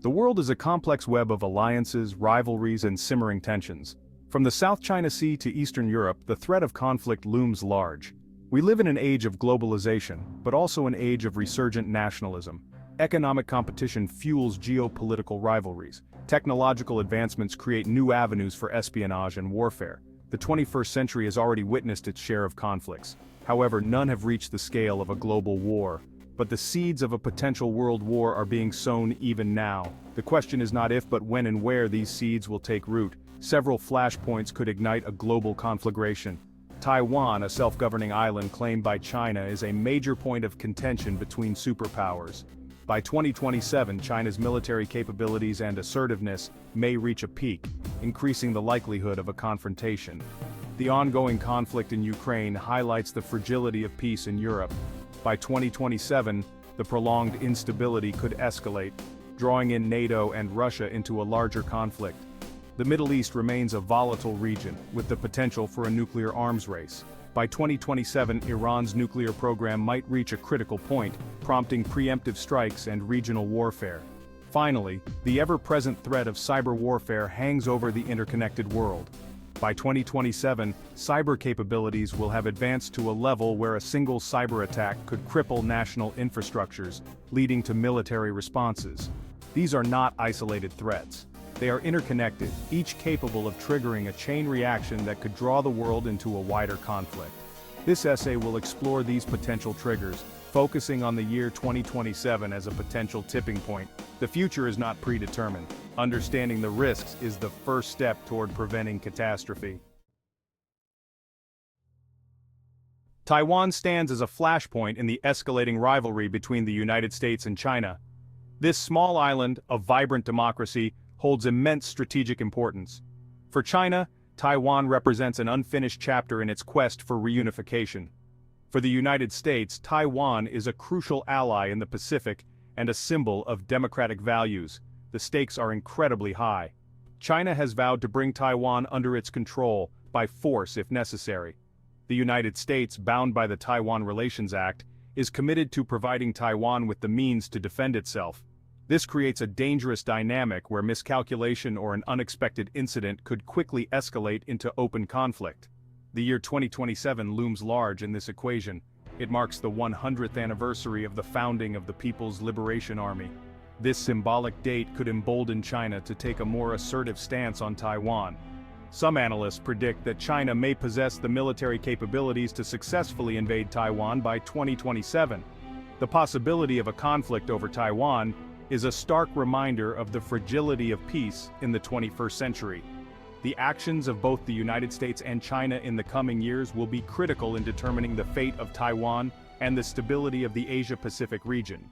The world is a complex web of alliances, rivalries, and simmering tensions. From the South China Sea to Eastern Europe, the threat of conflict looms large. We live in an age of globalization, but also an age of resurgent nationalism. Economic competition fuels geopolitical rivalries. Technological advancements create new avenues for espionage and warfare. The 21st century has already witnessed its share of conflicts. However, none have reached the scale of a global war. But the seeds of a potential world war are being sown even now. The question is not if but when and where these seeds will take root. Several flashpoints could ignite a global conflagration. Taiwan, a self-governing island claimed by China, is a major point of contention between superpowers. By 2027, China's military capabilities and assertiveness may reach a peak, increasing the likelihood of a confrontation. The ongoing conflict in Ukraine highlights the fragility of peace in Europe. By 2027, the prolonged instability could escalate, drawing in NATO and Russia into a larger conflict. The Middle East remains a volatile region, with the potential for a nuclear arms race. By 2027, Iran's nuclear program might reach a critical point, prompting preemptive strikes and regional warfare. Finally, the ever-present threat of cyber warfare hangs over the interconnected world. By 2027, cyber capabilities will have advanced to a level where a single cyber attack could cripple national infrastructures, leading to military responses. These are not isolated threats. They are interconnected, each capable of triggering a chain reaction that could draw the world into a wider conflict. This essay will explore these potential triggers, focusing on the year 2027 as a potential tipping point. The future is not predetermined. Understanding the risks is the first step toward preventing catastrophe. Taiwan stands as a flashpoint in the escalating rivalry between the United States and China. This small island, a vibrant democracy, holds immense strategic importance. For China, Taiwan represents an unfinished chapter in its quest for reunification. For the United States, Taiwan is a crucial ally in the Pacific and a symbol of democratic values. The stakes are incredibly high. China has vowed to bring Taiwan under its control, by force if necessary. The United States, bound by the Taiwan Relations Act, is committed to providing Taiwan with the means to defend itself. This creates a dangerous dynamic where miscalculation or an unexpected incident could quickly escalate into open conflict. The year 2027 looms large in this equation. It marks the 100th anniversary of the founding of the People's Liberation Army. This symbolic date could embolden China to take a more assertive stance on Taiwan. Some analysts predict that China may possess the military capabilities to successfully invade Taiwan by 2027. The possibility of a conflict over Taiwan is a stark reminder of the fragility of peace in the 21st century. The actions of both the United States and China in the coming years will be critical in determining the fate of Taiwan and the stability of the Asia-Pacific region.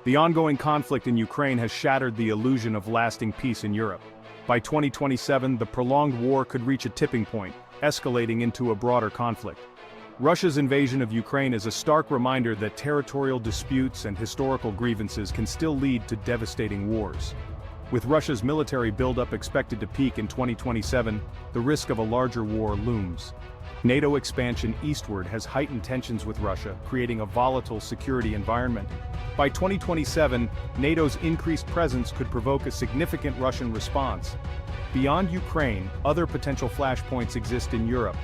The ongoing conflict in Ukraine has shattered the illusion of lasting peace in Europe. By 2027, the prolonged war could reach a tipping point, escalating into a broader conflict. Russia's invasion of Ukraine is a stark reminder that territorial disputes and historical grievances can still lead to devastating wars. With Russia's military buildup expected to peak in 2027, the risk of a larger war looms. NATO expansion eastward has heightened tensions with Russia, creating a volatile security environment. By 2027, NATO's increased presence could provoke a significant Russian response. Beyond Ukraine, other potential flashpoints exist in Europe.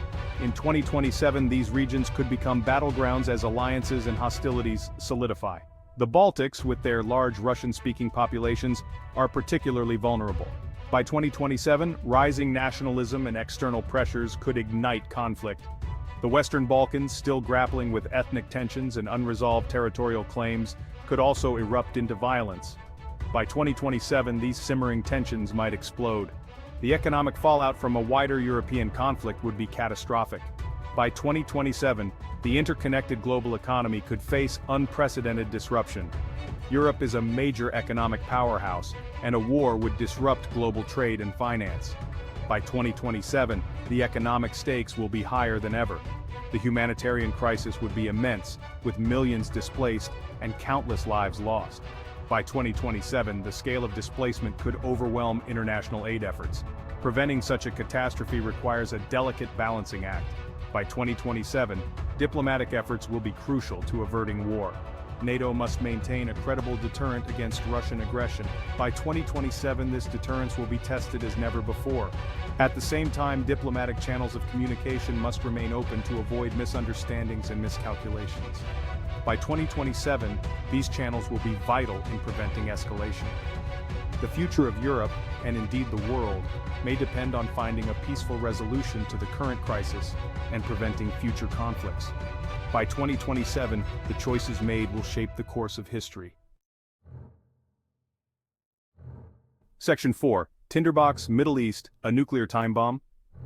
In 2027, these regions could become battlegrounds as alliances and hostilities solidify. The Baltics, with their large Russian-speaking populations, are particularly vulnerable. By 2027, rising nationalism and external pressures could ignite conflict. The Western Balkans, still grappling with ethnic tensions and unresolved territorial claims, could also erupt into violence. By 2027, these simmering tensions might explode. The economic fallout from a wider European conflict would be catastrophic. By 2027, the interconnected global economy could face unprecedented disruption. Europe is a major economic powerhouse, and a war would disrupt global trade and finance. By 2027, the economic stakes will be higher than ever. The humanitarian crisis would be immense, with millions displaced and countless lives lost. By 2027, the scale of displacement could overwhelm international aid efforts. Preventing such a catastrophe requires a delicate balancing act. By 2027, diplomatic efforts will be crucial to averting war. NATO must maintain a credible deterrent against Russian aggression. By 2027, this deterrence will be tested as never before. At the same time, diplomatic channels of communication must remain open to avoid misunderstandings and miscalculations. By 2027, these channels will be vital in preventing escalation. The future of Europe, and indeed the world, may depend on finding a peaceful resolution to the current crisis and preventing future conflicts. By 2027, the choices made will shape the course of history. Section 4. Tinderbox, Middle East, a nuclear time bomb?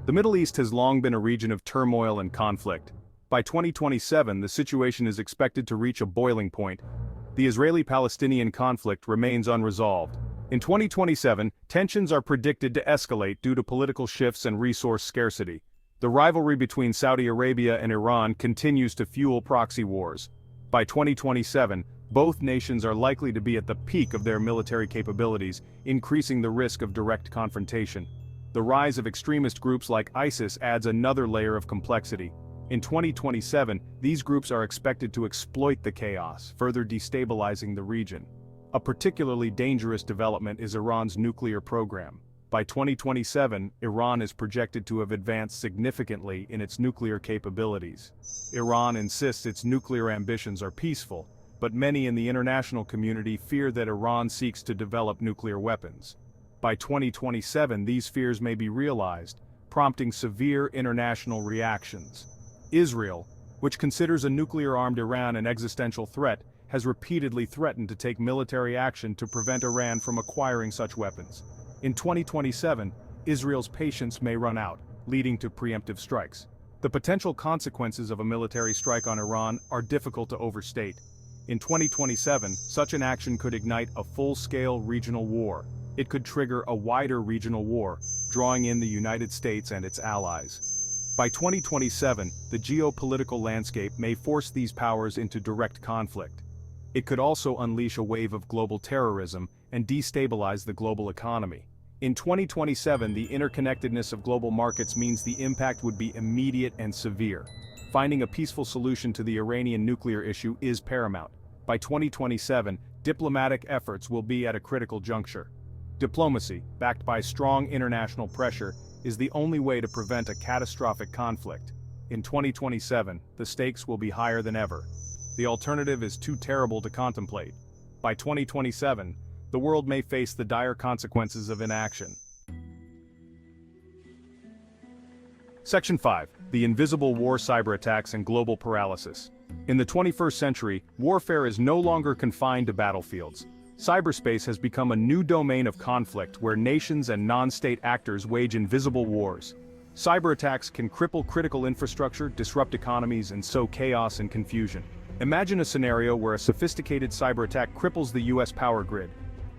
The Middle East has long been a region of turmoil and conflict. By 2027, the situation is expected to reach a boiling point. The Israeli-Palestinian conflict remains unresolved. In 2027, tensions are predicted to escalate due to political shifts and resource scarcity. The rivalry between Saudi Arabia and Iran continues to fuel proxy wars. By 2027, both nations are likely to be at the peak of their military capabilities, increasing the risk of direct confrontation. The rise of extremist groups like ISIS adds another layer of complexity. In 2027, these groups are expected to exploit the chaos, further destabilizing the region. A particularly dangerous development is Iran's nuclear program. By 2027, Iran is projected to have advanced significantly in its nuclear capabilities. Iran insists its nuclear ambitions are peaceful, but many in the international community fear that Iran seeks to develop nuclear weapons. By 2027, these fears may be realized, prompting severe international reactions. Israel, which considers a nuclear-armed Iran an existential threat, has repeatedly threatened to take military action to prevent Iran from acquiring such weapons. In 2027, Israel's patience may run out, leading to preemptive strikes. The potential consequences of a military strike on Iran are difficult to overstate. In 2027, such an action could ignite a full-scale regional war. It could trigger a wider regional war, drawing in the United States and its allies. By 2027, the geopolitical landscape may force these powers into direct conflict. It could also unleash a wave of global terrorism and destabilize the global economy. In 2027, the interconnectedness of global markets means the impact would be immediate and severe. Finding a peaceful solution to the Iranian nuclear issue is paramount. By 2027, diplomatic efforts will be at a critical juncture. Diplomacy, backed by strong international pressure, is the only way to prevent a catastrophic conflict. In 2027, the stakes will be higher than ever. The alternative is too terrible to contemplate. By 2027, the world may face the dire consequences of inaction. Section 5. The Invisible War, Cyber Attacks and Global Paralysis. In the 21st century, warfare is no longer confined to battlefields. Cyberspace has become a new domain of conflict where nations and non-state actors wage invisible wars. Cyber attacks can cripple critical infrastructure, disrupt economies, and sow chaos and confusion. Imagine a scenario where a sophisticated cyber attack cripples the US power grid,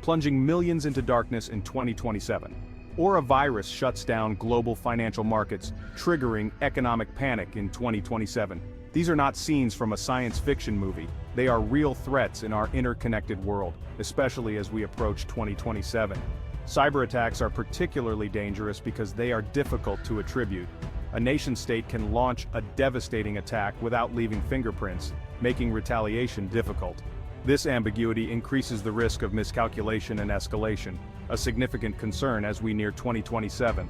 plunging millions into darkness in 2027. Or a virus shuts down global financial markets, triggering economic panic in 2027. These are not scenes from a science fiction movie. They are real threats in our interconnected world, especially as we approach 2027. Cyber attacks are particularly dangerous because they are difficult to attribute. A nation-state can launch a devastating attack without leaving fingerprints, making retaliation difficult. This ambiguity increases the risk of miscalculation and escalation, a significant concern as we near 2027.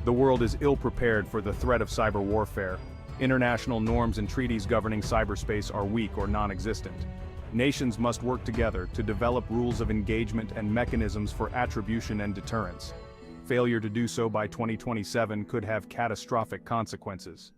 The world is ill-prepared for the threat of cyber warfare. International norms and treaties governing cyberspace are weak or non-existent. Nations must work together to develop rules of engagement and mechanisms for attribution and deterrence. Failure to do so by 2027 could have catastrophic consequences.